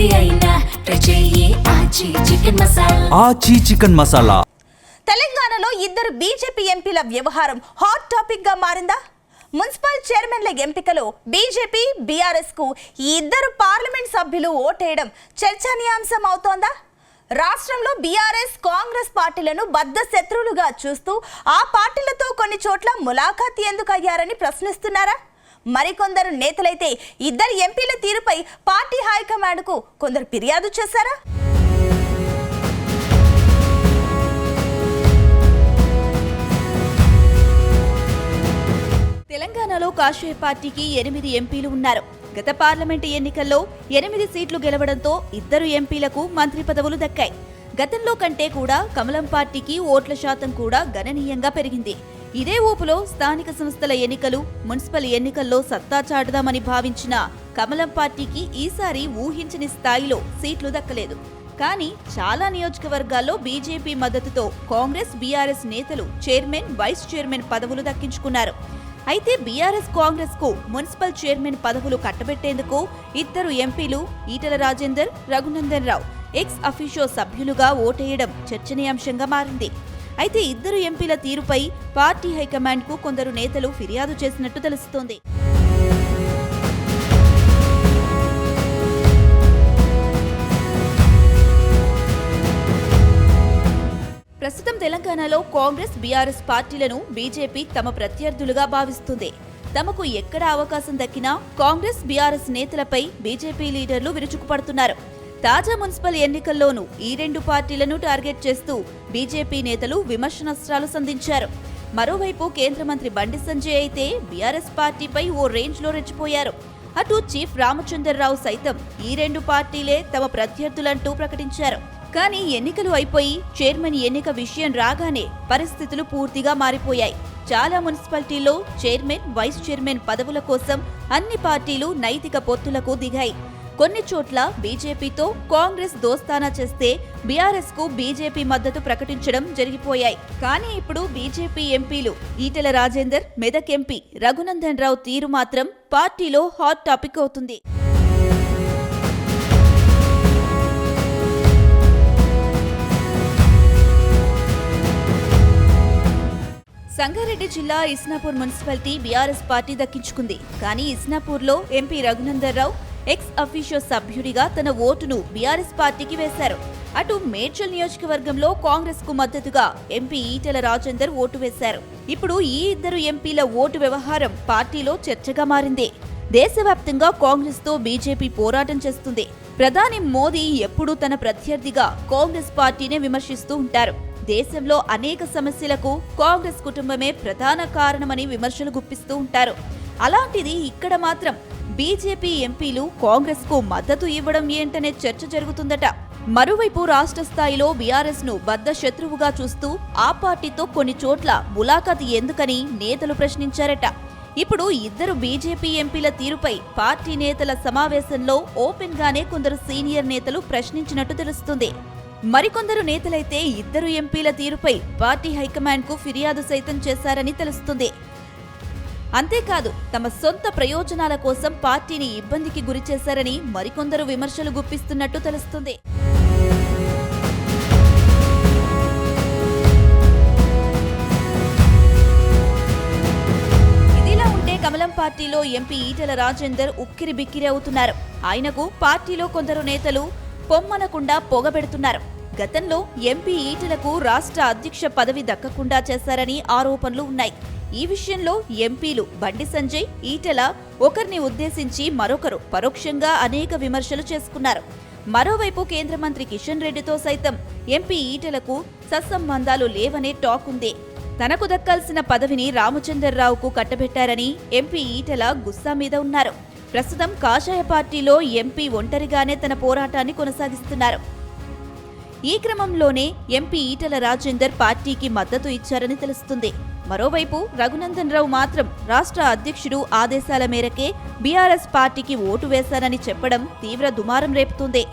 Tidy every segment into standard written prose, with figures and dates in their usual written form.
ఏది అయినా ట్రై చెయ్యి ఆచి చికెన్ మసాలా. తెలంగాణలో ఇద్దరు బీజేపీ ఎంపీల వ్యవహారం హాట్ టాపిక్ గా మారిందా? మున్సిపల్ చైర్మన్ల ఎంపికలో బీజేపీ బీఆర్ఎస్ కు ఈ ఇద్దరు పార్లమెంట్ సభ్యులు ఓటేయడం చర్చనీయాంశం అవుతోందా? రాష్ట్రంలో బీఆర్ఎస్ కాంగ్రెస్ పార్టీలను బద్ద శత్రువులుగా చూస్తూ ఆ పార్టీలతో కొన్ని చోట్ల ములాఖాత్ ఎందుకు అయ్యారని ప్రశ్నిస్తున్నారా? మరికొందరు నేతలైతే ఇద్దరు ఎంపీల తీరుపై పార్టీ హైకమాండ్కు కొందరు ఫిర్యాదు చేశారా? తెలంగాణలో కాషాయ పార్టీకి 8 ఎంపీలు ఉన్నారు. గత పార్లమెంటు ఎన్నికల్లో 8 సీట్లు గెలవడంతో ఇద్దరు ఎంపీలకు మంత్రి పదవులు దక్కాయి. గతంలో కంటే కూడా కమలం పార్టీకి ఓట్ల శాతం కూడా గణనీయంగా పెరిగింది. ఇదే ఊపులో స్థానిక సంస్థల ఎన్నికలు, మున్సిపల్ ఎన్నికల్లో సత్తా చాటుదామని భావించిన కమలం పార్టీకి ఈసారి ఊహించని స్థాయిలో సీట్లు దక్కలేదు. కానీ చాలా నియోజకవర్గాల్లో బీజేపీ మద్దతుతో కాంగ్రెస్, బీఆర్ఎస్ నేతలు చైర్మన్, వైస్ చైర్మన్ పదవులు దక్కించుకున్నారు. అయితే బీఆర్ఎస్ కాంగ్రెస్ కు మున్సిపల్ చైర్మన్ పదవులు కట్టబెట్టేందుకు ఇద్దరు ఎంపీలు ఈటెల రాజేందర్, రఘునందన్ రావు ఎక్స్ అఫీషియో సభ్యులుగా ఓటేయడం చర్చనీయాంశంగా మారింది. అయితే ఇద్దరు ఎంపీల తీరుపై పార్టీ హైకమాండ్ కు కొందరు నేతలు ఫిర్యాదు చేసినట్టు తెలుస్తోంది. ప్రస్తుతం తెలంగాణలో కాంగ్రెస్, బీఆర్ఎస్ పార్టీలను బీజేపీ తమ ప్రత్యర్థులుగా భావిస్తుంది. తమకు ఎక్కడ అవకాశం దక్కినా కాంగ్రెస్, బీఆర్ఎస్ నేతలపై బీజేపీ లీడర్లు విరుచుకుపడుతున్నారు. తాజా మున్సిపల్ ఎన్నికల్లోనూ ఈ రెండు పార్టీలను టార్గెట్ చేస్తూ బీజేపీ నేతలు విమర్శనాస్త్రాలు సంధించారు. మరోవైపు కేంద్ర మంత్రి బండి సంజయ్ అయితే బీఆర్ఎస్ పార్టీపై ఓ రేంజ్లో రెచ్చిపోయారు. అటు చీఫ్ రామచంద్రరావు సైతం ఈ రెండు పార్టీలే తమ ప్రత్యర్థులంటూ ప్రకటించారు. కానీ ఎన్నికలు అయిపోయి చైర్మన్ ఎన్నిక విషయం రాగానే పరిస్థితులు పూర్తిగా మారిపోయాయి. చాలా మున్సిపాలిటీల్లో చైర్మన్, వైస్ చైర్మన్ పదవుల కోసం అన్ని పార్టీలు నైతిక పొత్తులకు దిగాయి. కొన్ని చోట్ల బీజేపీతో కాంగ్రెస్ దోస్తానా చేస్తే బీఆర్ఎస్ కు బీజేపీ మద్దతు ప్రకటించడం జరిగిపోయాయి. కానీ ఇప్పుడు బీజేపీ ఎంపీలు ఈటెల రాజేందర్, మెదక్ ఎంపీ రఘునందన్ రావు తీరు మాత్రం పార్టీలో హాట్ టాపిక్ అవుతుంది. సంగారెడ్డి జిల్లా ఇస్నాపూర్ మున్సిపాలిటీ బీఆర్ఎస్ పార్టీ దక్కించుకుంది. కానీ ఇస్నాపూర్లో MP Raghunandan Rao ex officio సభ్యుడిగా తన ఓటును బీఆర్ఎస్ పార్టీకి వేశారు. అటు మేడ్చల్ నియోజకవర్గంలో కాంగ్రెస్ కు మద్దతుగా ఎంపీ ఈటెల రాజేందర్ ఓటు వేశారు. ఇప్పుడు ఈ ఇద్దరు ఎంపీల ఓటు వ్యవహారం పార్టీలో చర్చగా మారింది. దేశవ్యాప్తంగా కాంగ్రెస్ తో బీజేపీ పోరాటం చేస్తుంది. ప్రధాని మోదీ ఎప్పుడూ తన ప్రత్యర్థిగా కాంగ్రెస్ పార్టీనే విమర్శిస్తూ ఉంటారు. దేశంలో అనేక సమస్యలకు కాంగ్రెస్ కుటుంబమే ప్రధాన కారణమని విమర్శలు గుప్పిస్తూ ఉంటారు. అలాంటిది ఇక్కడ మాత్రం బీజేపీ ఎంపీలు కాంగ్రెస్ కు మద్దతు ఇవ్వడం ఏంటనే చర్చ జరుగుతుందట. మరోవైపు రాష్ట్ర స్థాయిలో బీఆర్ఎస్ ను బద్ద శత్రువుగా చూస్తూ ఆ పార్టీతో కొన్ని చోట్ల ములాఖాత్ ఎందుకని నేతలు ప్రశ్నించారట. ఇప్పుడు ఇద్దరు బీజేపీ ఎంపీల తీరుపై పార్టీ నేతల సమావేశంలో ఓపెన్ గానే కొందరు సీనియర్ నేతలు ప్రశ్నించినట్టు తెలుస్తుంది. మరికొందరు నేతలైతే ఇద్దరు ఎంపీల తీరుపై పార్టీ హైకమాండ్ కు ఫిర్యాదు సైతం చేశారని తెలుస్తుంది. అంతేకాదు తమ సొంత ప్రయోజనాల కోసం పార్టీని ఇబ్బందికి గురిచేశారని మరికొందరు విమర్శలు గుప్పిస్తున్నట్టు తెలుస్తుంది. ఇదిలా ఉంటే కమలం పార్టీలో ఎంపీ ఈటెల రాజేందర్ ఉక్కిరి బిక్కిరి అవుతున్నారు. ఆయనకు పార్టీలో కొందరు నేతలు పొమ్మనకుండా పొగబెడుతున్నారు. గతంలో ఎంపీ ఈటెలకు రాష్ట్ర అధ్యక్ష పదవి దక్కకుండా చేశారని ఆరోపణలు ఉన్నాయి. ఈ విషయంలో ఎంపీలు బండి సంజయ్, ఈటెల ఒకరిని ఉద్దేశించి మరొకరు పరోక్షంగా అనేక విమర్శలు చేసుకున్నారు. మరోవైపు కేంద్ర మంత్రి కిషన్ రెడ్డితో సైతం ఎంపీ ఈటెలకు సత్సంబంధాలు లేవనే టాక్ ఉంది. తనకు దక్కాల్సిన పదవిని రామచంద్రరావుకు కట్టబెట్టారని ఎంపీ ఈటెల గుస్సా మీద ఉన్నారు. ప్రస్తుతం కాషాయ పార్టీలో ఎంపీ ఒంటరిగానే తన పోరాటాన్ని కొనసాగిస్తున్నారు. ఈ క్రమంలోనే ఎంపీ ఈటెల రాజేందర్ పార్టీకి మద్దతు ఇచ్చారని తెలుస్తుంది. మరోవైపు రఘునందన్ రావు మాత్రం రాష్ట్ర అధ్యక్షుడు ఆదేశాల మేరకే బీఆర్ఎస్ పార్టీకి ఓటు వేశారని చెప్పడం తీవ్ర దుమారం రేపుతుంది.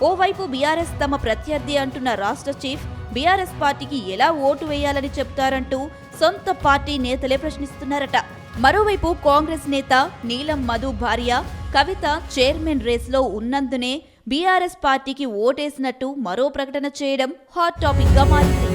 ఓవైపు బీఆర్ఎస్ తమ ప్రత్యర్థి అంటున్న రాష్ట్ర చీఫ్ బీఆర్ఎస్ పార్టీకి ఎలా ఓటు వేయాలని చెప్తారంటూ సొంత పార్టీ నేతలే ప్రశ్నిస్తున్నారట. మరోవైపు కాంగ్రెస్ నేత నీలం మధు భార్య కవిత చైర్మన్ రేస్లో ఉన్నందునే బీఆర్ఎస్ పార్టీకి ఓటేసినట్టు మరో ప్రకటన చేయడం హాట్ టాపిక్ గా మారింది.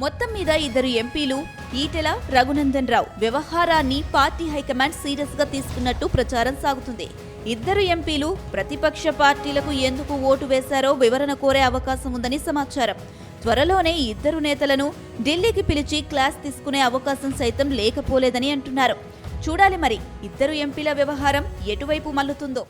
మొత్తం మీద ఇద్దరు ఎంపీలు ఈటెల, రఘునందన్ రావు వ్యవహారాన్ని పార్టీ హైకమాండ్ సీరియస్ గా తీసుకున్నట్టు ప్రచారం సాగుతుంది. ఇద్దరు ఎంపీలు ప్రతిపక్ష పార్టీలకు ఎందుకు ఓటు వేశారో వివరణ కోరే అవకాశం ఉందని సమాచారం. త్వరలోనే ఇద్దరు నేతలను ఢిల్లీకి పిలిచి క్లాస్ తీసుకునే అవకాశం సైతం లేకపోలేదని అంటున్నారు. చూడాలి మరి ఇద్దరు ఎంపీల వ్యవహారం ఎటువైపు మల్లుతుందో.